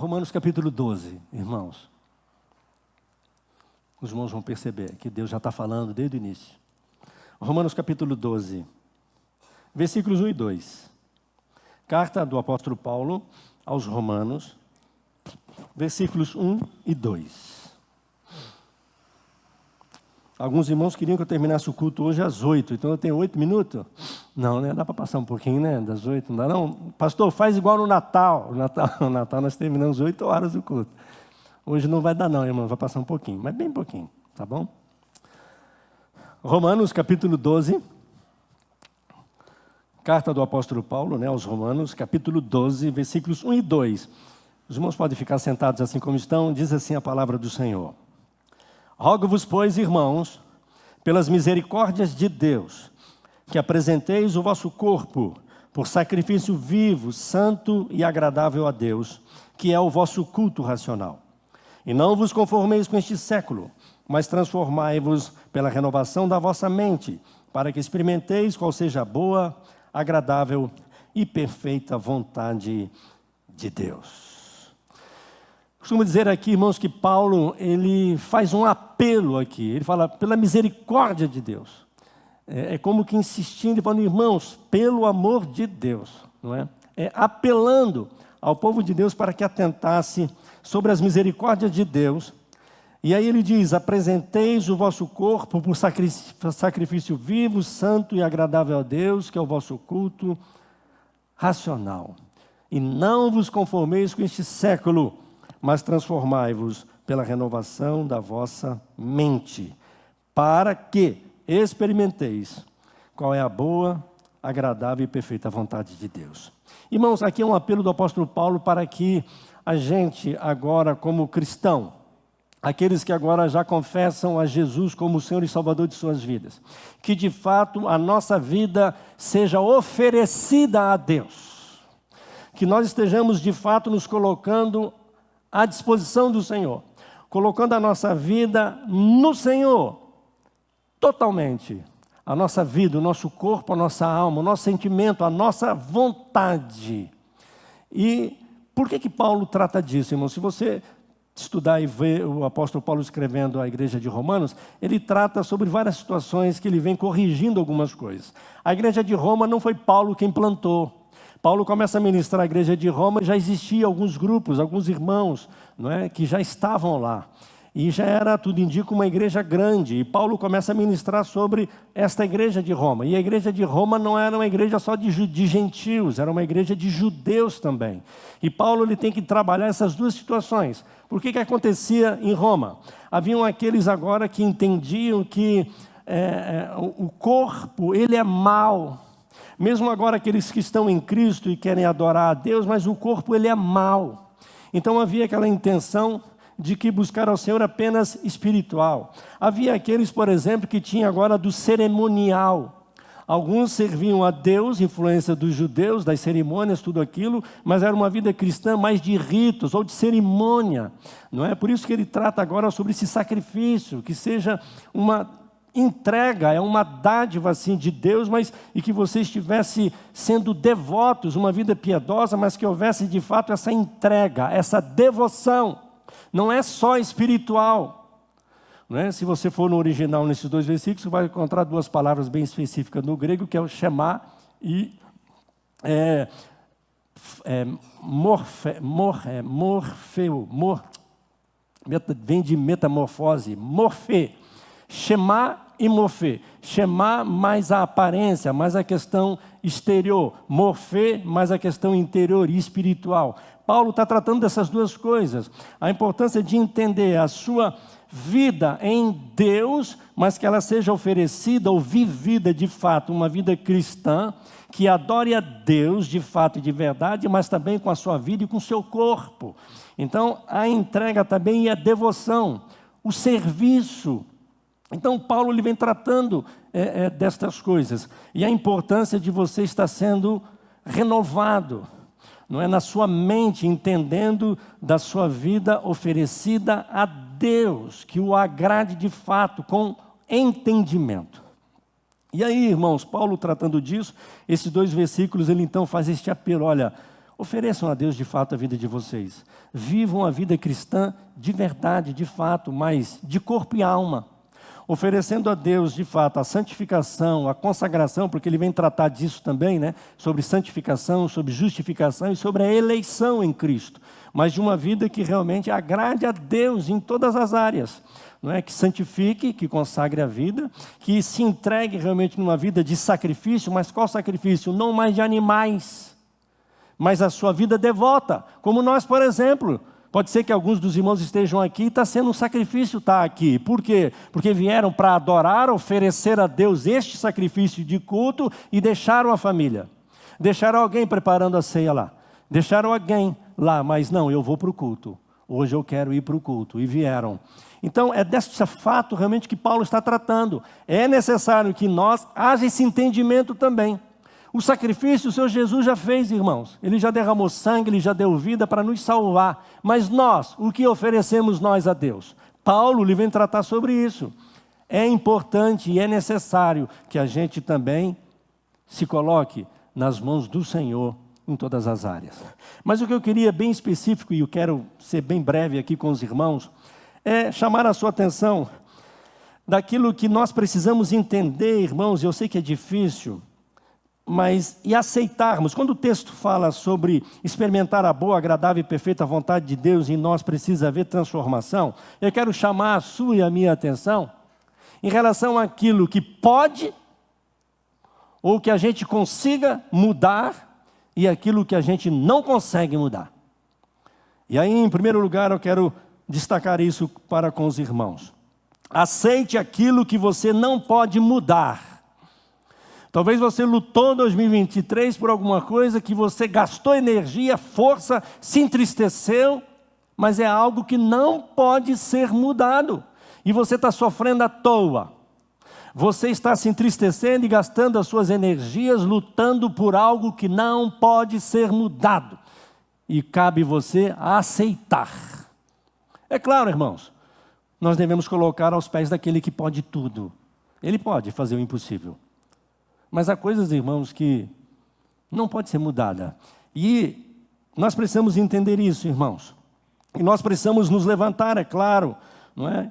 Romanos capítulo 12, irmãos. Os irmãos vão perceber que Deus já está falando desde o início. Romanos capítulo 12, versículos 1 e 2. Carta do apóstolo Paulo aos Romanos, versículos 1 e 2. Alguns irmãos queriam que eu terminasse o culto hoje às 8, então eu tenho 8 minutos? Não, né? Dá para passar um pouquinho, né? Das 8, não dá não? Pastor, faz igual no Natal. No Natal nós terminamos 8 horas do culto. Hoje não vai dar não, irmão, vai passar um pouquinho, mas bem pouquinho, tá bom? Romanos capítulo 12, carta do apóstolo Paulo, né, aos Romanos, capítulo 12, versículos 1 e 2. Os irmãos podem ficar sentados assim como estão, diz assim a palavra do Senhor. Rogo-vos, pois, irmãos, pelas misericórdias de Deus, que apresenteis o vosso corpo por sacrifício vivo, santo e agradável a Deus, que é o vosso culto racional. E não vos conformeis com este século, mas transformai-vos pela renovação da vossa mente, para que experimenteis qual seja a boa, agradável e perfeita vontade de Deus. Costumo dizer aqui, irmãos, que Paulo, ele faz um apelo aqui. Ele fala, pela misericórdia de Deus. É como que insistindo, falando, irmãos, pelo amor de Deus. Não é? Apelando ao povo de Deus para que atentasse sobre as misericórdias de Deus. E aí ele diz, apresenteis o vosso corpo por sacrifício vivo, santo e agradável a Deus, que é o vosso culto racional. E não vos conformeis com este século, mas transformai-vos pela renovação da vossa mente, para que experimenteis qual é a boa, agradável e perfeita vontade de Deus. Irmãos, aqui é um apelo do apóstolo Paulo para que a gente agora, como cristão, aqueles que agora já confessam a Jesus como o Senhor e Salvador de suas vidas, que de fato a nossa vida seja oferecida a Deus, que nós estejamos de fato nos colocando à disposição do Senhor, colocando a nossa vida no Senhor, totalmente. A nossa vida, o nosso corpo, a nossa alma, o nosso sentimento, a nossa vontade. E por que Paulo trata disso, irmão? Se você estudar e ver o apóstolo Paulo escrevendo à igreja de Romanos, ele trata sobre várias situações que ele vem corrigindo algumas coisas. A igreja de Roma não foi Paulo quem plantou. Paulo começa a ministrar a igreja de Roma, já existiam alguns grupos, alguns irmãos, não é, que já estavam lá. E já era, tudo indica, uma igreja grande. E Paulo começa a ministrar sobre esta igreja de Roma. E a igreja de Roma não era uma igreja só de gentios, era uma igreja de judeus também. E Paulo ele tem que trabalhar essas duas situações. Por que acontecia em Roma? Haviam aqueles agora que entendiam que o corpo ele é mau. Mesmo agora aqueles que estão em Cristo e querem adorar a Deus, mas o corpo ele é mau. Então havia aquela intenção de que buscar ao Senhor apenas espiritual. Havia aqueles, por exemplo, que tinham agora do cerimonial. Alguns serviam a Deus, influência dos judeus, das cerimônias, tudo aquilo, mas era uma vida cristã mais de ritos ou de cerimônia. Não é? Por isso que ele trata agora sobre esse sacrifício, que seja uma entrega, é uma dádiva assim de Deus, mas e que você estivesse sendo devotos, uma vida piedosa, mas que houvesse de fato essa entrega, essa devoção. Não é só espiritual. Não é? Se você for no original, nesses dois versículos, você vai encontrar duas palavras bem específicas no grego, que é o shema e morfeu. Vem de metamorfose, morfê. Shema e morfê. Shema mais a aparência, mais a questão exterior. Morfê mais a questão interior e espiritual. Paulo está tratando dessas duas coisas. A importância de entender a sua vida em Deus, mas que ela seja oferecida ou vivida de fato, uma vida cristã, que adore a Deus de fato e de verdade, mas também com a sua vida e com o seu corpo. Então, a entrega também e a devoção, o serviço. Então, Paulo ele vem tratando destas coisas. E a importância de você estar sendo renovado, não é, na sua mente, entendendo da sua vida oferecida a Deus, que o agrade de fato, com entendimento. E aí, irmãos, Paulo tratando disso, esses dois versículos, ele então faz este apelo, olha, Ofereçam a Deus de fato a vida de vocês. Vivam a vida cristã de verdade, de fato, mas de corpo e alma. Oferecendo a Deus de fato a santificação, a consagração, porque Ele vem tratar disso também, né? Sobre santificação, sobre justificação e sobre a eleição em Cristo. Mas de uma vida que realmente agrade a Deus em todas as áreas. Não é? Que santifique, que consagre a vida, que se entregue realmente numa vida de sacrifício, mas qual sacrifício? Não mais de animais, mas a sua vida devota, como nós, por exemplo. Pode ser que alguns dos irmãos estejam aqui e está sendo um sacrifício estar aqui. Por quê? Porque vieram para adorar, oferecer a Deus este sacrifício de culto e deixaram a família. Deixaram alguém preparando a ceia lá. Deixaram alguém lá, mas não, eu vou para o culto. Hoje eu quero ir para o culto. E vieram. Então é desse fato realmente que Paulo está tratando. É necessário que nós haja esse entendimento também. O sacrifício o Senhor Jesus já fez, irmãos. Ele já derramou sangue, Ele já deu vida para nos salvar. Mas nós, o que oferecemos nós a Deus? Paulo lhe vem tratar sobre isso. É importante e é necessário que a gente também se coloque nas mãos do Senhor em todas as áreas. Mas o que eu queria bem específico, e eu quero ser bem breve aqui com os irmãos, é chamar a sua atenção daquilo que nós precisamos entender, irmãos, eu sei que é difícil, mas e aceitarmos. Quando o texto fala sobre experimentar a boa, agradável e perfeita vontade de Deus em nós precisa haver transformação, eu quero chamar a sua e a minha atenção em relação àquilo que pode ou que a gente consiga mudar e aquilo que a gente não consegue mudar. E aí, em primeiro lugar, eu quero destacar isso para com os irmãos. Aceite aquilo que você não pode mudar. Talvez você lutou em 2023 por alguma coisa que você gastou energia, força, se entristeceu, mas é algo que não pode ser mudado. E você está sofrendo à toa. Você está se entristecendo e gastando as suas energias lutando por algo que não pode ser mudado. E cabe você aceitar. É claro, irmãos, nós devemos colocar aos pés daquele que pode tudo. Ele pode fazer o impossível. Mas há coisas, irmãos, que não pode ser mudada. E nós precisamos entender isso, irmãos. E nós precisamos nos levantar, é claro, não é?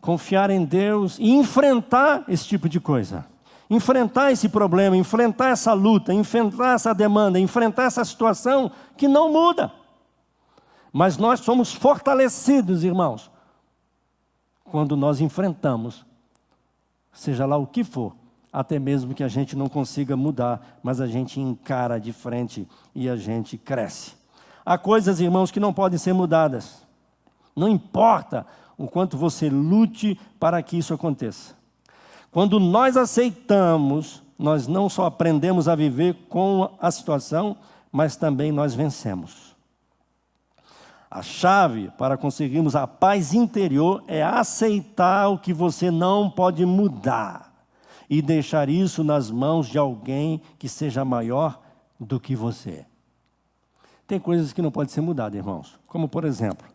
Confiar em Deus e enfrentar esse tipo de coisa. Enfrentar esse problema, enfrentar essa luta, enfrentar essa demanda, enfrentar essa situação que não muda. Mas nós somos fortalecidos, irmãos, quando nós enfrentamos, seja lá o que for, até mesmo que a gente não consiga mudar, mas a gente encara de frente e a gente cresce. Há coisas, irmãos, que não podem ser mudadas. Não importa o quanto você lute para que isso aconteça. Quando nós aceitamos, nós não só aprendemos a viver com a situação, mas também nós vencemos. A chave para conseguirmos a paz interior é aceitar o que você não pode mudar e deixar isso nas mãos de alguém que seja maior do que você. Tem coisas que não podem ser mudadas, irmãos. Como, por exemplo,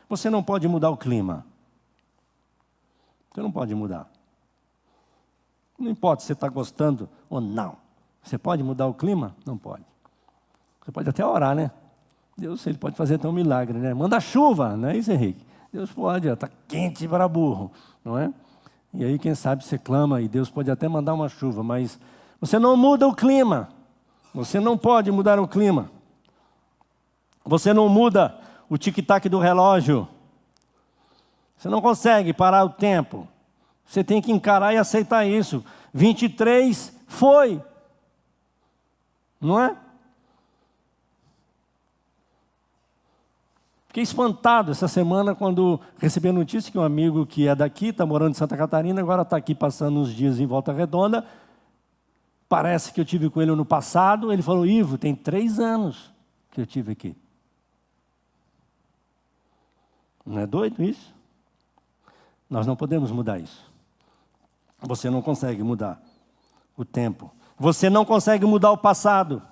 você não pode mudar o clima. Você não pode mudar. Não importa se você está gostando ou não. Você pode mudar o clima? Não pode. Você pode até orar, né? Deus, Ele pode fazer até um milagre, né? Manda chuva, não é isso, Henrique? Deus pode, está quente para burro, não é? E aí, quem sabe, você clama e Deus pode até mandar uma chuva, mas você não muda o clima. Você não pode mudar o clima. Você não muda o tic-tac do relógio. Você não consegue parar o tempo. Você tem que encarar e aceitar isso. 23 foi. Não é? Fiquei espantado essa semana quando recebi a notícia que um amigo que é daqui, está morando em Santa Catarina, agora está aqui passando uns dias em Volta Redonda. Parece que eu tive com ele no passado. Ele falou, Ivo, tem 3 anos que eu tive aqui. Não é doido isso? Nós não podemos mudar isso. Você não consegue mudar o tempo. Você não consegue mudar o passado.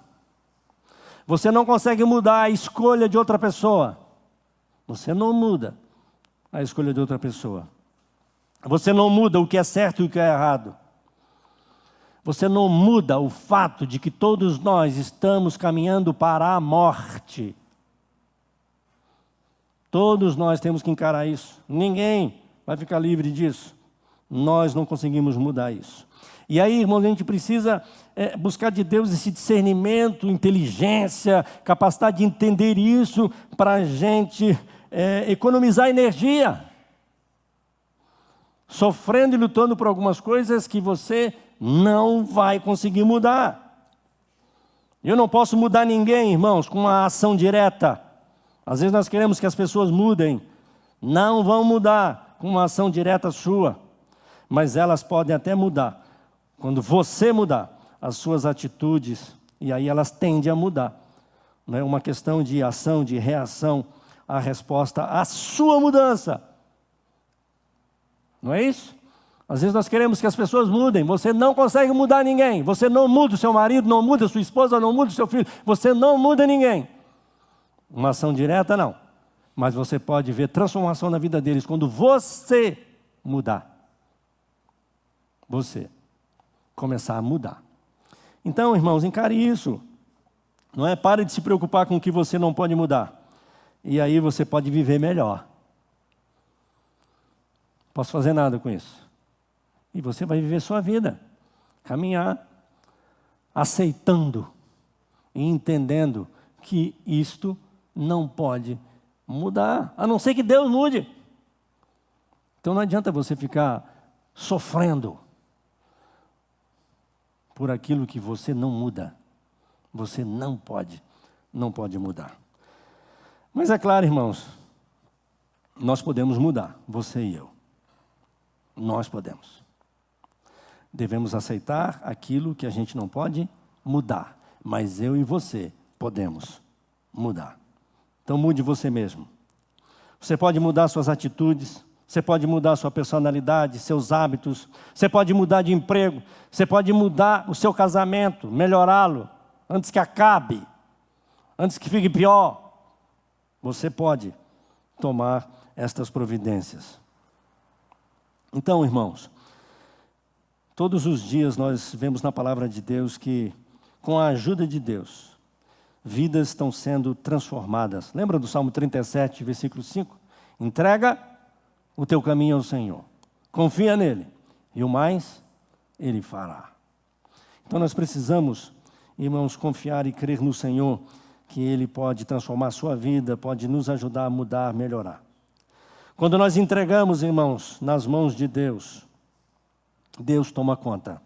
Você não consegue mudar a escolha de outra pessoa. Você não muda a escolha de outra pessoa. Você não muda o que é certo e o que é errado. Você não muda o fato de que todos nós estamos caminhando para a morte. Todos nós temos que encarar isso. Ninguém vai ficar livre disso. Nós não conseguimos mudar isso. E aí, irmãos, a gente precisa buscar de Deus esse discernimento, inteligência, capacidade de entender isso para a gente economizar energia. Sofrendo e lutando por algumas coisas que você não vai conseguir mudar. Eu não posso mudar ninguém, irmãos, com uma ação direta. Às vezes nós queremos que as pessoas mudem. Não vão mudar com uma ação direta sua. Mas elas podem até mudar. Quando você mudar as suas atitudes, e aí elas tendem a mudar. Não é uma questão de ação, de reação, a resposta à sua mudança. Não é isso? Às vezes nós queremos que as pessoas mudem. Você não consegue mudar ninguém. Você não muda o seu marido, não muda a sua esposa, não muda o seu filho. Você não muda ninguém. Uma ação direta, não. Mas você pode ver transformação na vida deles quando você mudar. Você começar a mudar. Então, irmãos, encare isso. Não é? Pare de se preocupar com o que você não pode mudar. E aí você pode viver melhor. Posso fazer nada com isso. E você vai viver sua vida. Caminhar, aceitando e entendendo que isto não pode mudar, a não ser que Deus mude. Então não adianta você ficar sofrendo por aquilo que você não muda. Você não pode mudar. Mas é claro, irmãos, nós podemos mudar, você e eu. Nós podemos. Devemos aceitar aquilo que a gente não pode mudar, mas eu e você podemos mudar. Então mude você mesmo. Você pode mudar suas atitudes, você pode mudar sua personalidade, seus hábitos, você pode mudar de emprego, você pode mudar o seu casamento, melhorá-lo, antes que acabe, antes que fique pior. Você pode tomar estas providências. Então, irmãos, todos os dias nós vemos na palavra de Deus que, com a ajuda de Deus, vidas estão sendo transformadas. Lembra do Salmo 37, versículo 5? Entrega o teu caminho ao Senhor. Confia nele. E o mais, ele fará. Então nós precisamos, irmãos, confiar e crer no Senhor, que ele pode transformar a sua vida, pode nos ajudar a mudar, melhorar. Quando nós entregamos, irmãos, nas mãos de Deus, Deus toma conta.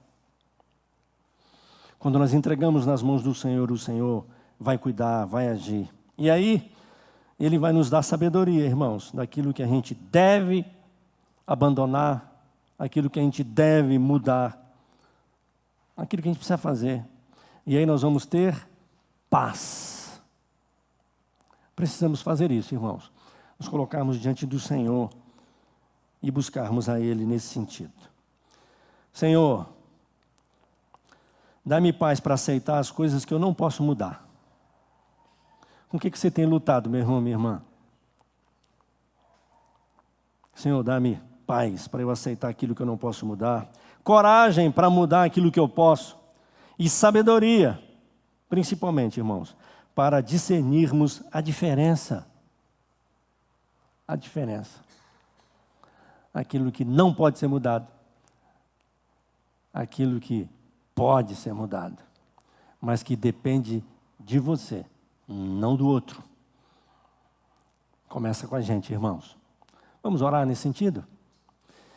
Quando nós entregamos nas mãos do Senhor, o Senhor vai cuidar, vai agir. E aí, Ele vai nos dar sabedoria, irmãos, daquilo que a gente deve abandonar, aquilo que a gente deve mudar, aquilo que a gente precisa fazer. E aí nós vamos ter paz. Precisamos fazer isso, irmãos. Nos colocarmos diante do Senhor e buscarmos a Ele nesse sentido. Senhor, dá-me paz para aceitar as coisas que eu não posso mudar. Com o que você tem lutado, meu irmão, minha irmã? Senhor, dá-me paz para eu aceitar aquilo que eu não posso mudar. Coragem para mudar aquilo que eu posso. E sabedoria, principalmente, irmãos, para discernirmos a diferença. A diferença. Aquilo que não pode ser mudado. Aquilo que pode ser mudado. Mas que depende de você, não do outro. Começa com a gente, irmãos. Vamos orar nesse sentido?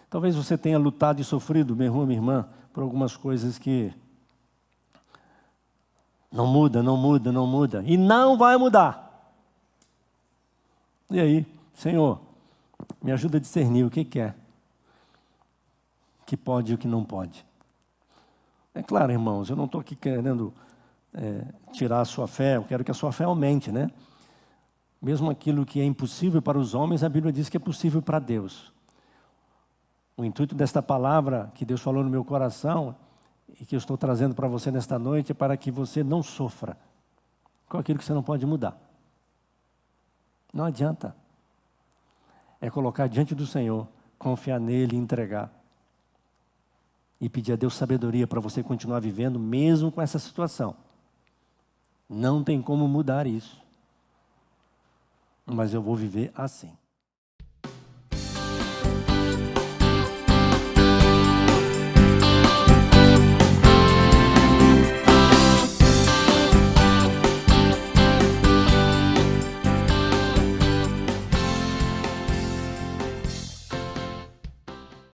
Talvez você tenha lutado e sofrido, meu irmão, minha irmã, por algumas coisas que não muda. E não vai mudar. E aí, Senhor, me ajuda a discernir o que é. Que pode e o que não pode. É claro, irmãos, eu não estou aqui querendo tirar a sua fé, eu quero que a sua fé aumente, né? Mesmo aquilo que é impossível para os homens, a Bíblia diz que é possível para Deus. O intuito desta palavra que Deus falou no meu coração e que eu estou trazendo para você nesta noite é para que você não sofra com aquilo que você não pode mudar. Não adianta. É colocar diante do Senhor, confiar nele e entregar. e pedir a Deus sabedoria para você continuar vivendo mesmo com essa situação. Não tem como mudar isso. Mas eu vou viver assim.